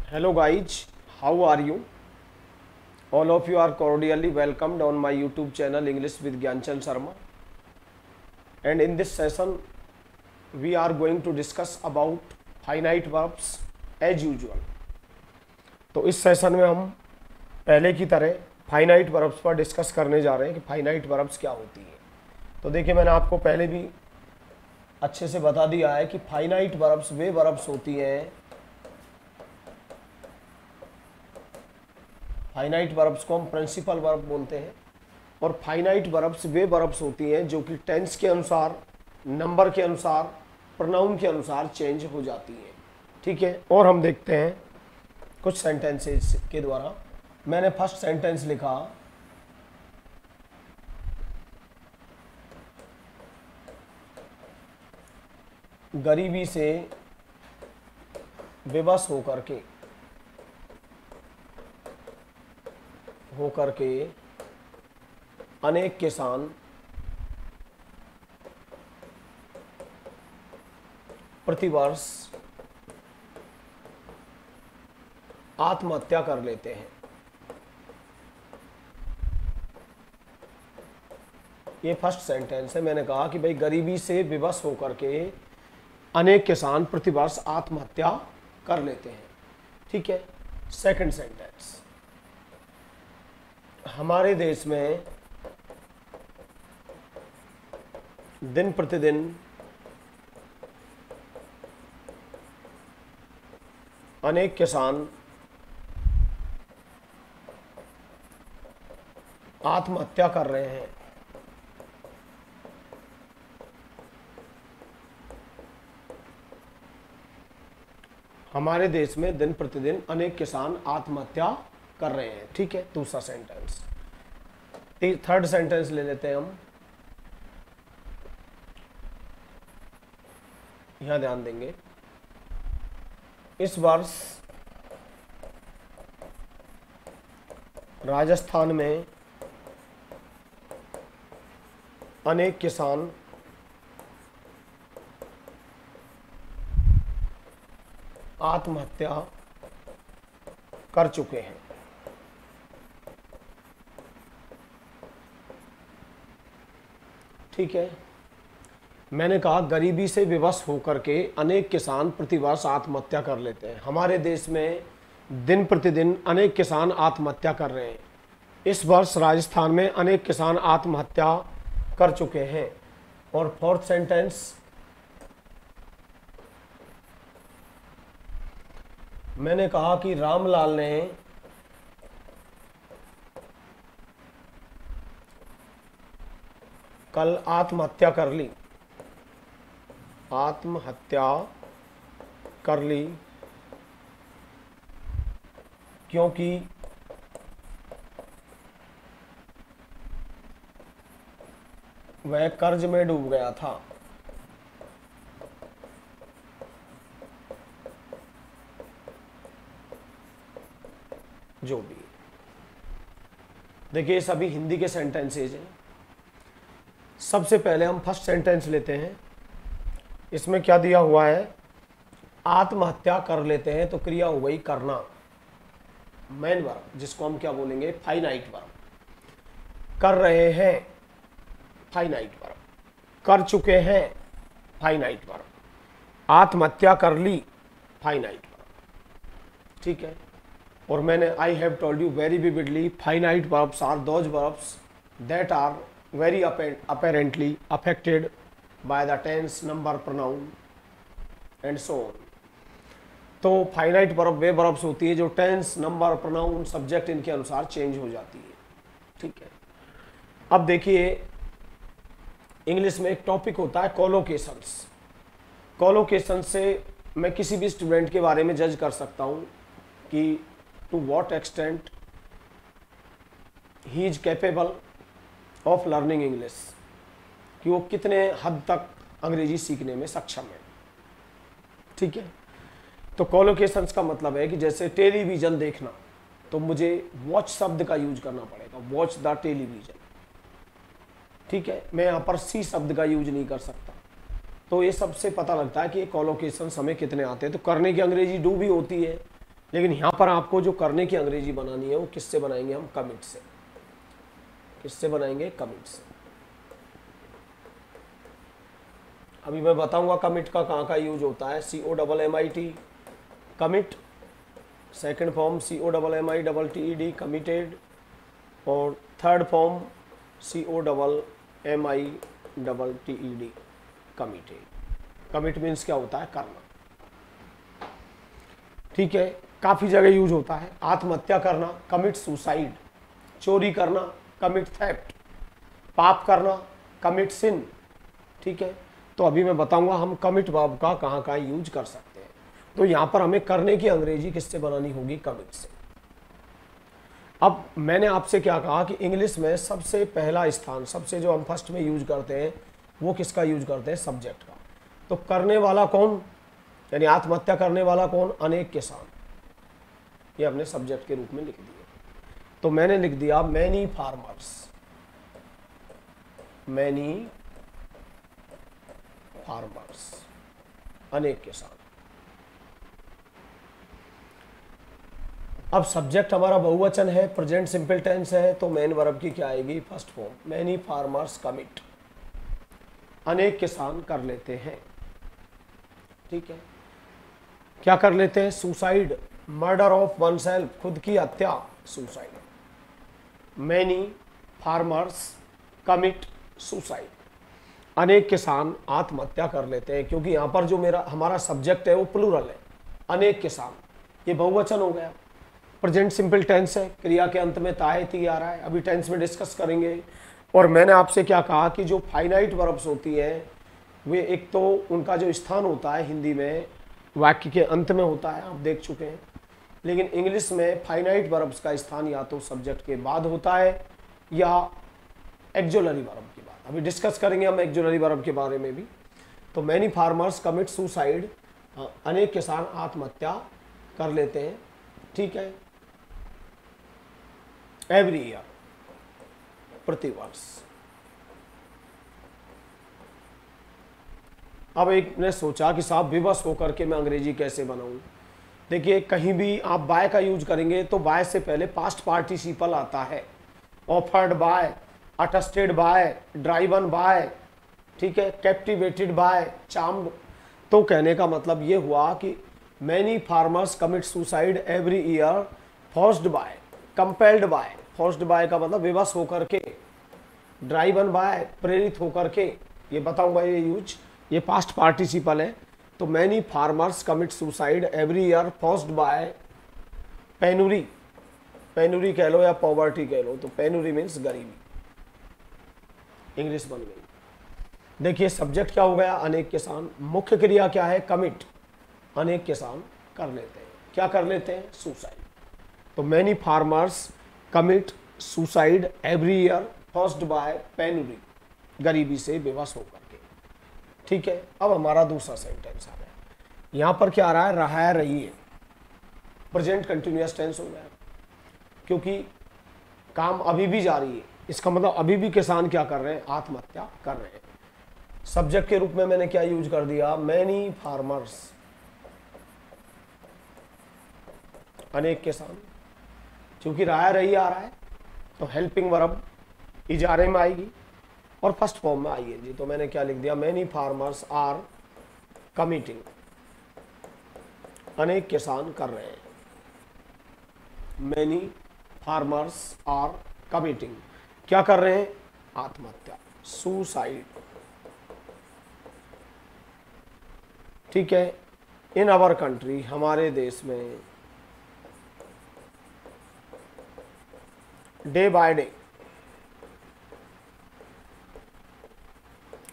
Hello guys, how are you? All of you are cordially welcomed on my YouTube channel English with Gyanchand Sharma. And in this session, we are going to discuss about finite verbs as usual. तो इस session में हम पहले की तरह finite verbs पर discuss करने जा रहे हैं कि फाइनाइट वर्ब्स क्या होती है। तो देखिए, मैंने आपको पहले भी अच्छे से बता दिया है कि फाइनाइट वर्ब्स वे वर्ब्स होती हैं, फाइनाइट वर्ब्स को हम प्रिंसिपल वर्ब बोलते हैं, और फाइनाइट वर्ब्स वे वर्ब्स होती हैं जो कि टेंस के अनुसार, नंबर के अनुसार, प्रोनाउन के अनुसार चेंज हो जाती हैं। ठीक है, और हम देखते हैं कुछ सेंटेंसेस के द्वारा। मैंने फर्स्ट सेंटेंस लिखा, गरीबी से बेबस होकर के अनेक किसान प्रतिवर्ष आत्महत्या कर लेते हैं। ये फर्स्ट सेंटेंस है। मैंने कहा कि भाई गरीबी से विवश होकर के अनेक किसान प्रतिवर्ष आत्महत्या कर लेते हैं। ठीक है, सेकंड सेंटेंस, हमारे देश में दिन प्रतिदिन अनेक किसान आत्महत्या कर रहे हैं। हमारे देश में दिन प्रतिदिन अनेक किसान आत्महत्या कर रहे हैं। ठीक है, दूसरा सेंटेंस। थर्ड सेंटेंस ले लेते हैं हम। यहां ध्यान देंगे, इस वर्ष राजस्थान में अनेक किसान आत्महत्या कर चुके हैं। ठीक है, मैंने कहा गरीबी से विवश होकर के अनेक किसान प्रतिवर्ष आत्महत्या कर लेते हैं। हमारे देश में दिन प्रतिदिन अनेक किसान आत्महत्या कर रहे हैं। इस वर्ष राजस्थान में अनेक किसान आत्महत्या कर चुके हैं। और फोर्थ सेंटेंस, मैंने कहा कि रामलाल ने कल आत्महत्या कर ली। आत्महत्या कर ली क्योंकि वह कर्ज में डूब गया था। जो भी, देखिए सभी हिंदी के सेंटेंसेज हैं। सबसे पहले हम फर्स्ट सेंटेंस लेते हैं। इसमें क्या दिया हुआ है, आत्महत्या कर लेते हैं, तो क्रिया हो गई करना, मेन वर्ब, जिसको हम क्या बोलेंगे, फाइनाइट वर्ब। कर रहे हैं, फाइनाइट वर्ब। कर चुके हैं, फाइनाइट वर्ब। आत्महत्या कर ली, फाइनाइट वर्ब। ठीक है, और मैंने I have told you very vividly, finite verbs are those verbs that are very apparently affected by the tense, number, pronoun and so on। तो फाइनाइट वर्ब वे वर्ब्स होती है जो टेंस, नंबर, प्रोनाउन, सब्जेक्ट इनके अनुसार change हो जाती है। ठीक है, अब देखिए इंग्लिश में एक टॉपिक होता है कोलोकेशंस। कोलोकेशन से मैं किसी भी स्टूडेंट के बारे में जज कर सकता हूँ कि to what extent he is capable of learning English, कि वो कितने हद तक अंग्रेजी सीखने में सक्षम है। ठीक है, तो कोलोकेशंस का मतलब है कि जैसे टेलीविज़न देखना, तो मुझे वॉच शब्द का यूज करना पड़ेगा, वॉच द टेलीविज़न। ठीक है, मैं यहाँ पर सी शब्द का यूज नहीं कर सकता। तो ये सबसे पता लगता है कि ये कोलोकेशंस हमें कितने आते हैं। तो करने की अंग्रेजी डू भी होती है, लेकिन यहाँ पर आपको जो करने की अंग्रेजी बनानी है वो किससे बनाएंगे हम? कमिट से। किससे बनाएंगे? कमिट से। अभी मैं बताऊंगा कमिट का कहाँ का यूज होता है। COMMIT commit, second form COMMITTED committed, और third form COMMITTED committed. Commit means क्या होता है? करना। ठीक है, काफ़ी जगह यूज होता है। आत्महत्या करना, कमिट सुसाइड। चोरी करना, कमिट थेफ्ट। पाप करना, कमिट सिन। ठीक है, तो अभी मैं बताऊंगा हम कमिट वर्ब का कहाँ कहाँ यूज कर सकते हैं। तो यहाँ पर हमें करने की अंग्रेजी किससे बनानी होगी? कमिट से। अब मैंने आपसे क्या कहा कि इंग्लिश में सबसे पहला स्थान, सबसे जो हम फर्स्ट में यूज करते हैं वो किसका यूज करते हैं? सब्जेक्ट का। तो करने वाला कौन, यानी आत्महत्या करने वाला कौन? अनेक किसान। ये हमने सब्जेक्ट के रूप में लिख दिया। तो मैंने लिख दिया मैनी फार्मर्स। मैनी फार्मर्स, अनेक किसान। अब सब्जेक्ट हमारा बहुवचन है, प्रेजेंट सिंपल टेंस है, तो मेन वर्ब की क्या आएगी? First form. Many farmers commit, अनेक किसान कर लेते हैं। ठीक है, क्या कर लेते हैं? Suicide, murder of one self, खुद की हत्या, suicide. Many farmers commit suicide, अनेक किसान आत्महत्या कर लेते हैं। क्योंकि यहाँ पर जो हमारा सब्जेक्ट है वो प्लूरल है, अनेक किसान, ये बहुवचन हो गया। प्रेजेंट सिंपल टेंस है, क्रिया के अंत में तायती आ रहा है, अभी टेंस में डिस्कस करेंगे। और मैंने आपसे क्या कहा कि जो फाइनाइट वर्ब्स होती हैं वे एक तो उनका जो स्थान होता है हिंदी में वाक्य के अंत में होता है, आप देख चुके हैं। लेकिन इंग्लिश में फाइनाइट वर्ब्स का स्थान या तो सब्जेक्ट के बाद होता है या एक्जुलरी वर्ब के बाद। अभी डिस्कस करेंगे हम एक्जुलरी वर्ब के बारे में भी। तो मैनी फार्मर्स कमिट सुसाइड, अनेक किसान आत्महत्या कर लेते हैं। ठीक है, एवरी ईयर, प्रतिवर्ष। अब एक ने सोचा कि साहब विवश होकर के मैं अंग्रेजी कैसे बनाऊं। देखिए, कहीं भी आप बाय का यूज करेंगे तो बाय से पहले पास्ट पार्टिसिपल आता है। Offered by, attested bye, driven by, ठीक है, कैप्टिवेटेड बाय, चार्म्ड। तो कहने का मतलब ये हुआ कि many farmers commit suicide every year, forced by, compelled by. Forced by का मतलब विवश होकर के, ड्राइवन बाय प्रेरित होकर के, ये बताऊंगा ये यूज, ये पास्ट पार्टिसिपल है। तो many farmers commit suicide every year forced by penury, penury कह लो या पॉवर्टी कह लो, तो पेनुरी मीन्स गरीबी। इंग्लिश बन गई। देखिए सब्जेक्ट क्या हो गया? अनेक किसान। मुख्य क्रिया क्या है? कमिट, अनेक किसान कर लेते हैं। क्या कर लेते हैं? सुसाइड। तो many farmers commit suicide every year first by penury, गरीबी से बेबस होकर के। ठीक है, अब हमारा दूसरा सेंटेंस आ गया। यहां पर क्या आ रहा है? रहा है, रही है, प्रेजेंट कंटिन्यूअस टेंस हो गया, क्योंकि काम अभी भी जारी है। इसका मतलब अभी भी किसान क्या कर रहे हैं? आत्महत्या कर रहे हैं। सब्जेक्ट के रूप में मैंने क्या यूज कर दिया? मैनी फार्मर्स, अनेक किसान। क्योंकि रहा रही आ रहा है तो हेल्पिंग वर्ब इजारे में आएगी और फर्स्ट फॉर्म में आइए जी। तो मैंने क्या लिख दिया? मैनी फार्मर्स आर कमिटिंग, अनेक किसान कर रहे हैं। मैनी फार्मर्स आर कमिटिंग, क्या कर रहे हैं? आत्महत्या, सुसाइड। ठीक है, इन आवर कंट्री, हमारे देश में, डे बाय डे,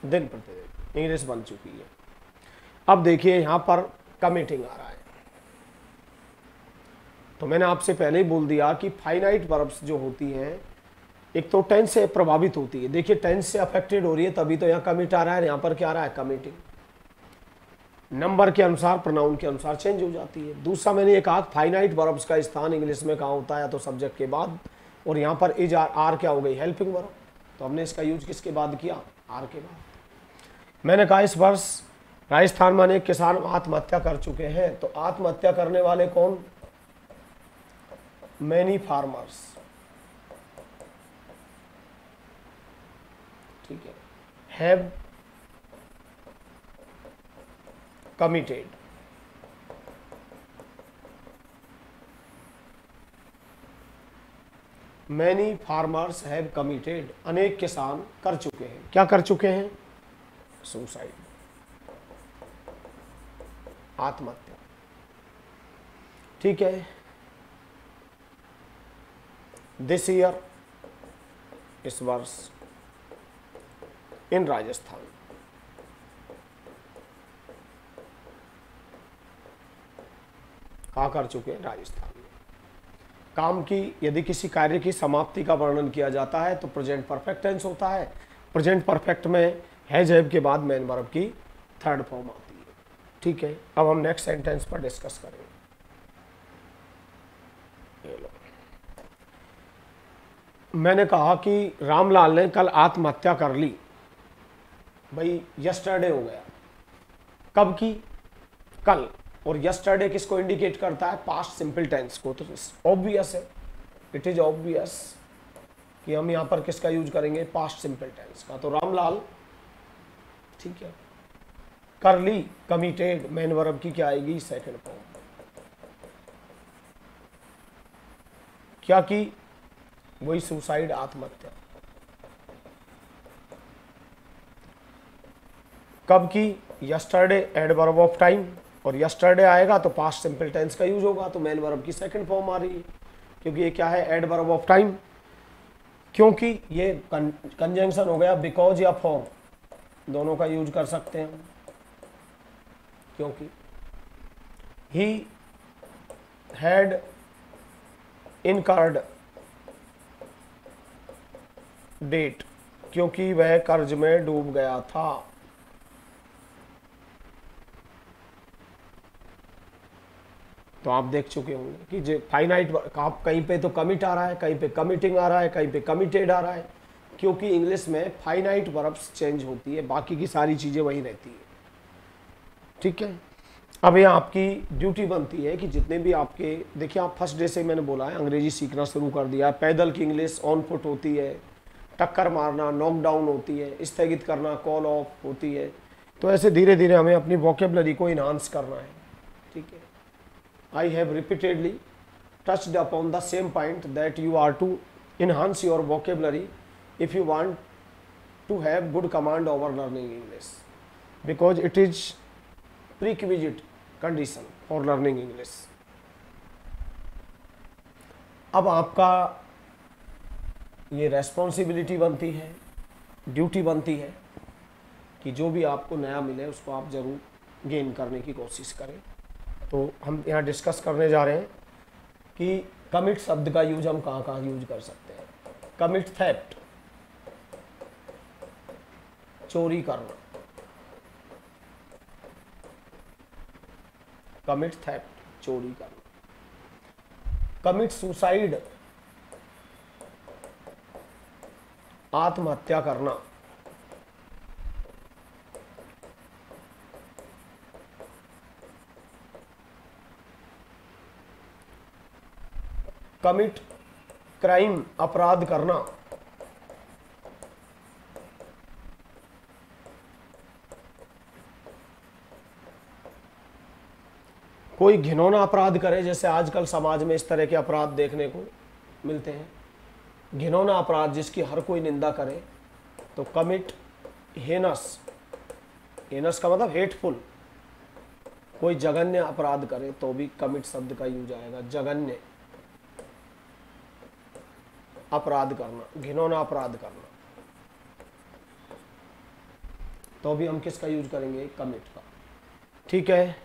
दिन प्रतिदिन। इंग्लिश बन चुकी है। अब देखिए यहां पर कमिटिंग आ रहा है। तो मैंने आपसे पहले ही बोल दिया कि फाइनाइट वर्ब्स जो होती हैं एक तो टेंस से प्रभावित होती है। देखिए टेंस से अफेक्टेड हो रही है तभी तो यहाँ कमिट आ रहा है, यहाँ पर क्या आ रहा है? कमिटिंग। नंबर के अनुसार, प्रोनाउन के अनुसार चेंज हो जाती है। दूसरा मैंने ये कहा फाइनाइट वर्ब्स का स्थान इंग्लिश में कहाँ होता है? तो सब्जेक्ट के बाद, और यहाँ पर इज आर क्या हो गई? Helping verb. तो हमने इसका यूज किसके बाद किया? आर के बाद। मैंने कहा इस वर्ष राजस्थान में अनेक किसान आत्महत्या कर चुके हैं। तो आत्महत्या करने वाले कौन? मैनी फार्मर्स, ठीक है, have committed, many farmers have committed, अनेक किसान कर चुके हैं, क्या कर चुके हैं? सुसाइड, आत्महत्या। ठीक है, दिस ईयर, इस वर्ष, इन राजस्थान, कहाँ कर चुके हैं? राजस्थान में। काम की, यदि किसी कार्य की समाप्ति का वर्णन किया जाता है तो प्रेजेंट परफेक्ट टेंस होता है। प्रेजेंट परफेक्ट में हैज हैव के बाद मेन वर्ब की थर्ड फॉर्म आती है। ठीक है, अब हम नेक्स्ट सेंटेंस पर डिस्कस करेंगे। मैंने कहा कि रामलाल ने कल आत्महत्या कर ली। भाई यस्टरडे हो गया, कब की? कल। और यस्टरडे किसको इंडिकेट करता है? पास्ट सिंपल टेंस को। तो ऑब्वियस है, इट इज ऑब्वियस कि हम यहां पर किसका यूज करेंगे? पास्ट सिंपल टेंस का। तो रामलाल, ठीक है, कर ली, कमिटेड, मेन वर्ब की क्या आएगी? Second form. क्या की? वही सुसाइड, आत्महत्या। कब की? यस्टरडे, एडवर्ब ऑफ टाइम, और यस्टरडे आएगा तो पास्ट सिंपल टेंस का यूज होगा, तो मेन वर्ब की सेकंड फॉर्म आ रही है, क्योंकि ये क्या है? Adverb of time. क्योंकि ये कंजंक्शन हो गया, बिकॉज या फॉर, दोनों का यूज कर सकते हैं। क्योंकि ही हैड इनकर्ड डेट, क्योंकि वह कर्ज में डूब गया था। तो आप देख चुके होंगे कि जो फाइनाइट, आप कहीं पे तो कमिट आ रहा है, कहीं पे कमिटिंग आ रहा है, कहीं पे कमिटेड आ रहा है, क्योंकि इंग्लिश में फाइनाइट वर्ब्स चेंज होती है, बाकी की सारी चीजें वही रहती है। ठीक है, अब ये आपकी ड्यूटी बनती है कि जितने भी आपके, देखिए आप फर्स्ट डे से मैंने बोला है अंग्रेजी सीखना शुरू कर दिया है। पैदल की इंग्लिश ऑन फुट होती है, टक्कर मारना नॉकडाउन होती है, स्थगित करना कॉल ऑफ होती है। तो ऐसे धीरे धीरे हमें अपनी वोकेबलरी को इन्हांस करना है। ठीक है, I have repeatedly touched upon the same point that you are to enhance your vocabulary if you want to have good command over learning English, because it is prerequisite condition for learning English. अब आपका ये responsibility बनती है, duty बनती है कि जो भी आपको नया मिले उसको आप जरूर गेन करने की कोशिश करें। तो हम यहाँ डिस्कस करने जा रहे हैं कि कमिट शब्द का यूज हम कहाँ कहाँ यूज कर सकते हैं। कमिट थेफ्ट, चोरी करना, कमिट थेफ्ट, चोरी करना। कमिट सुसाइड, आत्महत्या करना। कमिट क्राइम, अपराध करना। कोई घिनौना अपराध करे, जैसे आजकल समाज में इस तरह के अपराध देखने को मिलते हैं, घिनौना अपराध जिसकी हर कोई निंदा करे, तो कमिट हेनस, हेनस का मतलब हेटफुल। कोई जघन्य अपराध करे तो भी कमिट शब्द का यूज आएगा, जघन्य अपराध करना, घिनौना अपराध करना, तो भी हम किसका यूज करेंगे? कमिट का। ठीक है,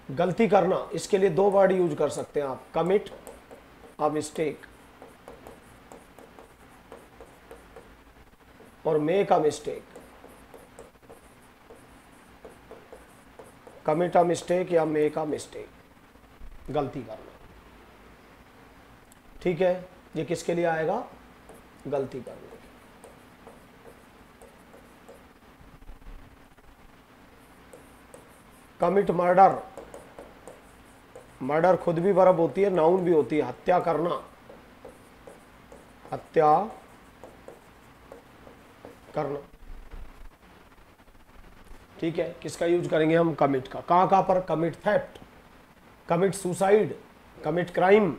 गलती करना, इसके लिए दो वर्ड यूज कर सकते हैं आप, कमिट अ मिस्टेक और make a mistake. Commit a mistake या मेक अ मिस्टेक, गलती करना। ठीक है, ये किसके लिए आएगा? गलती करने के। कमिट मर्डर, मर्डर खुद भी वर्ब होती है, नाउन भी होती है, हत्या करना, हत्या करना। ठीक है, किसका यूज करेंगे हम? कमिट का। कहाँ कहाँ पर? Commit theft, commit suicide, commit crime,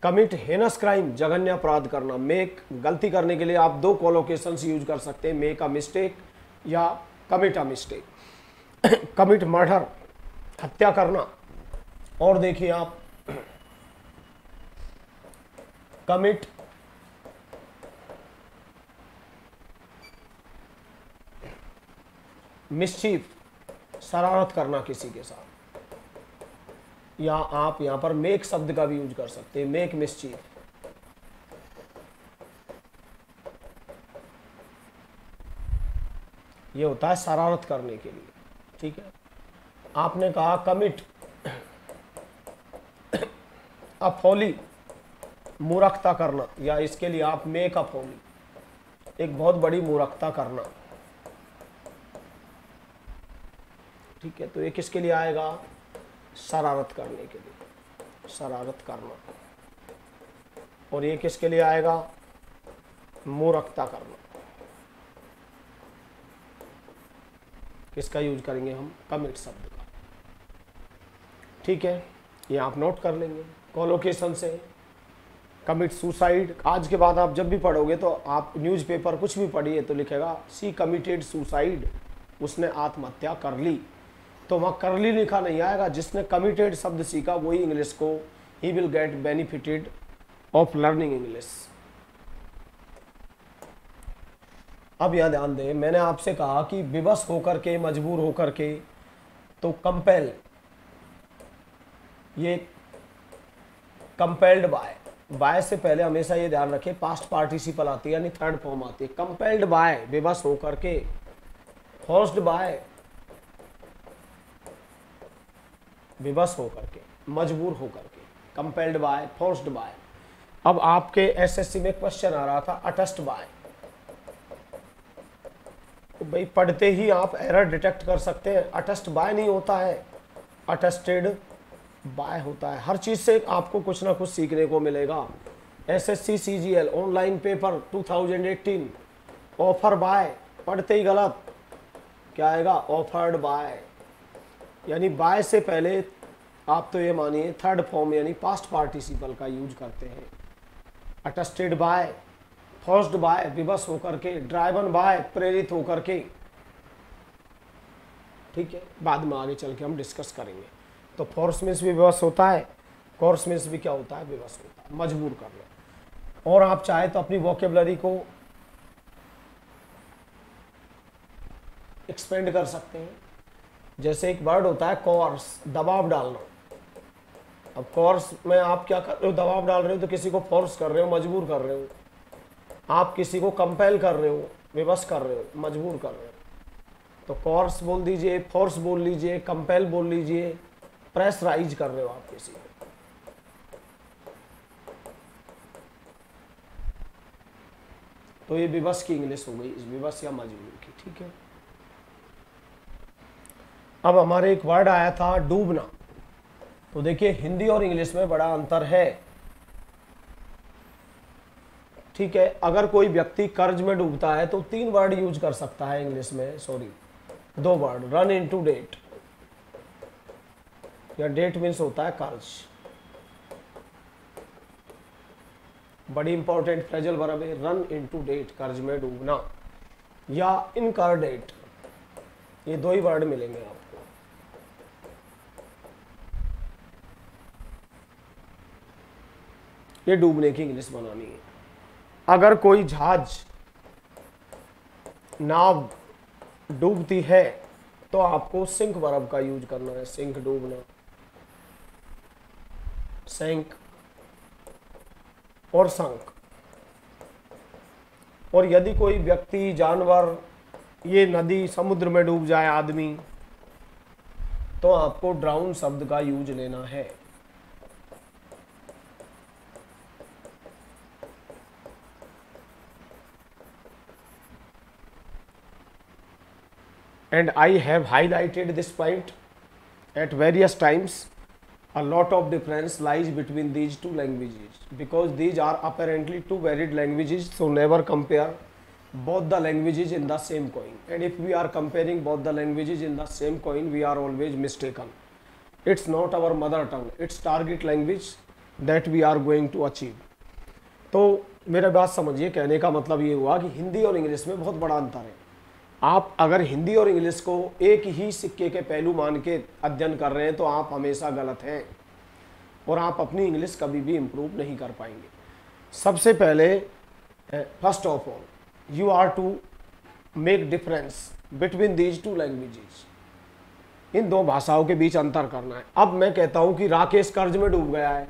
commit heinous crime, जघन्य अपराध करना। मेक, गलती करने के लिए आप दो कोलोकेशंस यूज कर सकते हैं, मेक अ मिस्टेक या commit a mistake. Commit murder, हत्या करना। और देखिए आप, कमिट मिस्चीफ, शरारत करना किसी के साथ, या आप यहां पर मेक शब्द का भी यूज कर सकते हैं, मेक मिस्चीफ। ये होता है शरारत करने के लिए। ठीक है, आपने कहा कमिट अ फॉली, मूर्खता करना, या इसके लिए आप मेक अ फॉली, एक बहुत बड़ी मूर्खता करना। ठीक है, तो ये किसके लिए आएगा? शरारत करने के लिए, शरारत करना। और ये किसके लिए आएगा? मूर्खता करना। किसका यूज करेंगे हम? कमिट शब्द का। ठीक है, ये आप नोट कर लेंगे कोलोकेशन से। कमिट सुसाइड, आज के बाद आप जब भी पढ़ोगे तो आप न्यूज़पेपर कुछ भी पढ़िए तो लिखेगा सी कमिटेड सुसाइड, उसने आत्महत्या कर ली। तो वहाँ करली लिखा नहीं आएगा। जिसने कमिटेड शब्द सीखा वही इंग्लिश को, he will get benefited of learning English. अब यह ध्यान दें, मैंने आपसे कहा कि विवश होकर के, मजबूर होकर के, तो कंपेल, ये कंपेल्ड बाय से पहले हमेशा ये ध्यान रखें पास्ट पार्टिसिपल आती है, यानी थर्ड फॉर्म आती है। कंपेल्ड बाय, विवश होकर के, फोर्स्ड बाय, विवश होकर के, मजबूर होकर के, कंपेल्ड बाय, फोर्स्ड बाय। अब आपके एसएससी में क्वेश्चन आ रहा था अटेस्ट बाय, तो भाई पढ़ते ही आप एरर डिटेक्ट कर सकते हैं। अटेस्ट बाय नहीं होता है, अटेस्टेड बाय होता है। हर चीज से आपको कुछ ना कुछ सीखने को मिलेगा। SSC CGL online paper 2018, offer by, पढ़ते ही गलत, क्या आएगा? ऑफर्ड बाय, यानी बाय से पहले आप तो ये मानिए थर्ड फॉर्म यानी पास्ट पार्टिसिपल का यूज करते हैं। अटेस्टेड बाय, फोर्स्ड बाय, विवश होकर के, ड्राइवन बाय, प्रेरित होकर के। ठीक है, बाद में आगे चल के हम डिस्कस करेंगे। तो फोर्स मीन्स भी विवश होता है, कोर्स मीन्स भी क्या होता है? विवश होता है, मजबूर करना। और आप चाहे तो अपनी वोकेबलरी को एक्सपेंड कर सकते हैं। जैसे एक वर्ड होता है कोर्स, दबाव डालना। अब कोर्स में आप क्या कर रहे हो? दबाव डाल रहे हो, तो किसी को फोर्स कर रहे हो, मजबूर कर रहे हो। आप किसी को कंपेल कर रहे हो, विवश कर रहे हो, मजबूर कर रहे हो। तो कोर्स बोल दीजिए, फोर्स बोल लीजिए, कंपेल बोल लीजिए, प्रेशराइज कर रहे हो आप किसी को। तो ये विवश की इंग्लिश हो गई, विवश या मजबूर की। ठीक है, अब हमारे एक वर्ड आया था डूबना। तो देखिए हिंदी और इंग्लिश में बड़ा अंतर है। ठीक है, अगर कोई व्यक्ति कर्ज में डूबता है तो 3 वर्ड यूज कर सकता है इंग्लिश में, sorry 2 word, run into debt, या डेट मीन्स होता है कर्ज, बड़ी इंपॉर्टेंट फ्रेजल वर्ब है। रन इनटू डेट, कर्ज में डूबना, या इनकर डेट, ये 2 ही वर्ड मिलेंगे आपको। ये डूबने की इंग्लिश बनानी है। अगर कोई जहाज, नाव डूबती है तो आपको सिंक वर्ब का यूज करना है। सिंक, डूबना, सैंक और संक। और यदि कोई व्यक्ति, जानवर, ये नदी, समुद्र में डूब जाए आदमी, तो आपको ड्राउन शब्द का यूज लेना है। And I have highlighted this point at various times A lot of difference lies between these two languages because these are apparently two varied languages, so never compare both the languages in the same coin. And if we are comparing both the languages in the same coin, we are always mistaken. It's not our mother tongue, it's target language that we are going to achieve. तो मेरा बात समझिए, कहने का मतलब ये हुआ कि हिंदी और इंग्लिश में बहुत बड़ा अंतर है। आप अगर हिंदी और इंग्लिश को एक ही सिक्के के पहलू मान के अध्ययन कर रहे हैं तो आप हमेशा गलत हैं और आप अपनी इंग्लिश कभी भी इम्प्रूव नहीं कर पाएंगे। सबसे पहले first of all you are to make difference between these two languages. इन दो भाषाओं के बीच अंतर करना है। अब मैं कहता हूं कि राकेश कर्ज में डूब गया है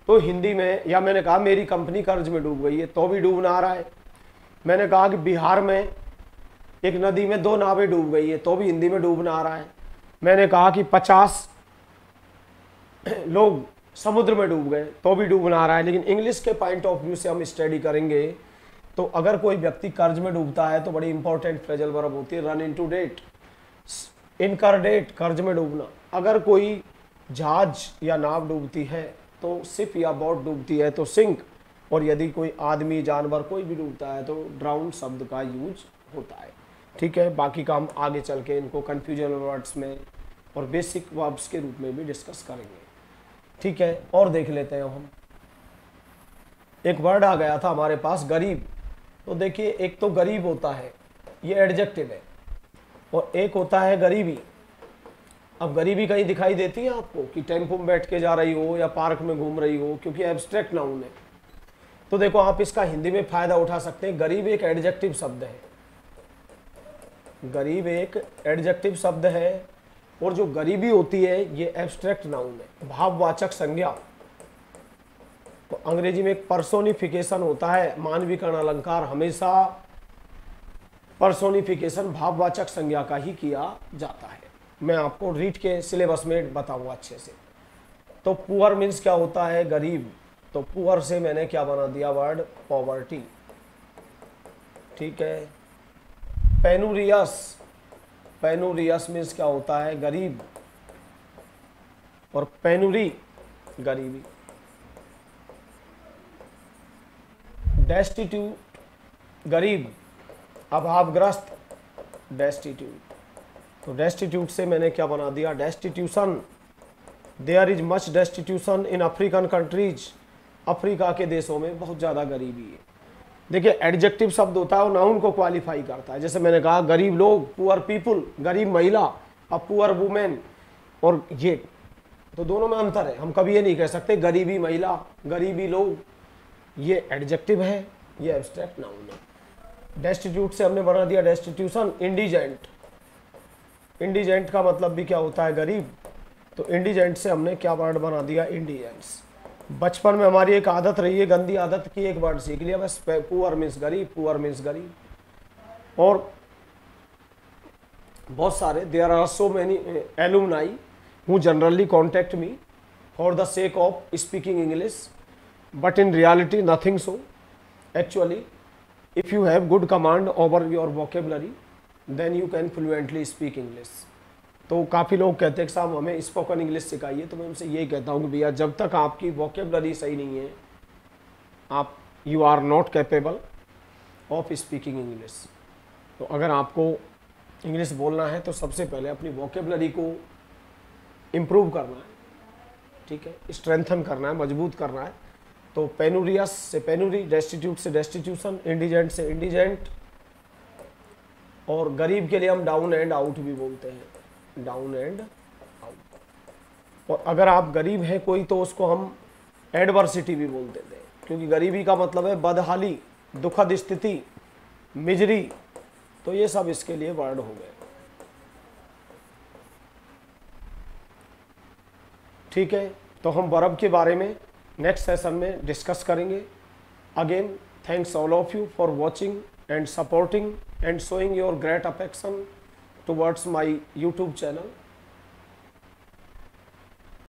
तो हिंदी में, या मैंने कहा मेरी कंपनी कर्ज में डूब गई है तो भी डूब ना रहा है। मैंने कहा कि बिहार में एक नदी में 2 नावें डूब गई है तो भी हिंदी में डूब ना रहा है। मैंने कहा कि 50 लोग समुद्र में डूब गए तो भी डूब ना रहा है। लेकिन इंग्लिश के पॉइंट ऑफ व्यू से हम स्टडी करेंगे तो अगर कोई व्यक्ति कर्ज में डूबता है तो बड़ी इंपॉर्टेंट फ्रेजल वर्ब होती है रन इनटू डेट, इनकर डेट, कर्ज में डूबना। अगर कोई जहाज या नाव डूबती है तो शिप या बोट डूबती है तो सिंक, और यदि कोई आदमी जानवर कोई भी डूबता है तो ड्राउन शब्द का यूज होता है। ठीक है, बाकी का हम आगे चल के इनको कन्फ्यूजन वर्ड्स में और बेसिक वर्ब्स के रूप में भी डिस्कस करेंगे। ठीक है, और देख लेते हैं हम। एक वर्ड आ गया था हमारे पास गरीब। तो देखिए, एक तो गरीब होता है, ये एडजेक्टिव है, और एक होता है गरीबी। अब गरीबी कहीं दिखाई देती है आपको कि टेम्पो में बैठ के जा रही हो या पार्क में घूम रही हो, क्योंकि एब्स्ट्रैक्ट नाउन है। तो देखो, आप इसका हिंदी में फायदा उठा सकते हैं। गरीब एक एडजेक्टिव शब्द है, गरीब एक एडजेक्टिव शब्द है, और जो गरीबी होती है ये एब्स्ट्रैक्ट नाउन है, भाववाचक संज्ञा। तो अंग्रेजी में एक पर्सोनिफिकेशन होता है, मानवीकरण अलंकार हमेशा पर्सोनिफिकेशन भाववाचक संज्ञा का ही किया जाता है। मैं आपको रीड के सिलेबस में बताऊंगा अच्छे से। तो पुअर मीन्स क्या होता है, गरीब। तो पुअर से मैंने क्या बना दिया वर्ड, पॉवर्टी। ठीक है, पेनूरियस, पेनूरियस मीन्स क्या होता है, गरीब, और पेनूरी गरीबी। डेस्टिट्यूट गरीब, अभावग्रस्त, डेस्टिट्यूट। तो डेस्टिट्यूट से मैंने क्या बना दिया, destitution. There is much destitution in African countries. Africa के देशों में बहुत ज़्यादा गरीबी है। देखिए, एडजेक्टिव शब्द होता है और नाउन को क्वालिफाई करता है। जैसे मैंने कहा गरीब लोग, पुअर पीपुल, गरीब महिला, अब पुअर वुमेन, और ये तो दोनों में अंतर है। हम कभी ये नहीं कह सकते गरीबी महिला, गरीबी लोग, ये एडजेक्टिव है, ये एब्स्ट्रैक्ट नाउन है। डेस्टिट्यूट से हमने बना दिया डेस्टिट्यूशन। इंडिजेंट, इंडिजेंट का मतलब भी क्या होता है, गरीब। तो इंडिजेंट से हमने क्या वर्ड बना दिया, इंडिजेंट्स। बचपन में हमारी एक आदत रही है, गंदी आदत की, एक वर्ड सीख लिया बस, पुअर मीन्स गरीब, पुअर मीन्स गरीब। और बहुत सारे, there are so many alumni who generally contact me for the sake of speaking English, but in reality nothing so. Actually if you have good command over your vocabulary then you can fluently speak English. तो काफ़ी लोग कहते हैं कि साहब हमें spoken English सिखाइए। तो मैं उनसे यही कहता हूँ कि भैया, जब तक आपकी वोकेबलरी सही नहीं है, आप you are not capable of speaking English. तो अगर आपको इंग्लिश बोलना है तो सबसे पहले अपनी वोकेबलरी को इम्प्रूव करना है। ठीक है, स्ट्रेंथन करना है, मजबूत करना है। तो पेनूरियस से पेनूरी, डेस्टिट्यूट से डेस्टिट्यूशन, इंडिजेंट से इंडिजेंट, और गरीब के लिए हम डाउन एंड आउट भी बोलते हैं, डाउन एंड आउट। और अगर आप गरीब हैं कोई तो उसको हम एडवर्सिटी भी बोल देते हैं, क्योंकि गरीबी का मतलब है बदहाली, दुखद स्थिति, मिजरी। तो ये सब इसके लिए वर्ड हो गए। ठीक है, तो हम वर्ब के बारे में नेक्स्ट सेशन में डिस्कस करेंगे। Again thanks all of you for watching and supporting and showing your great affection towards my YouTube channel.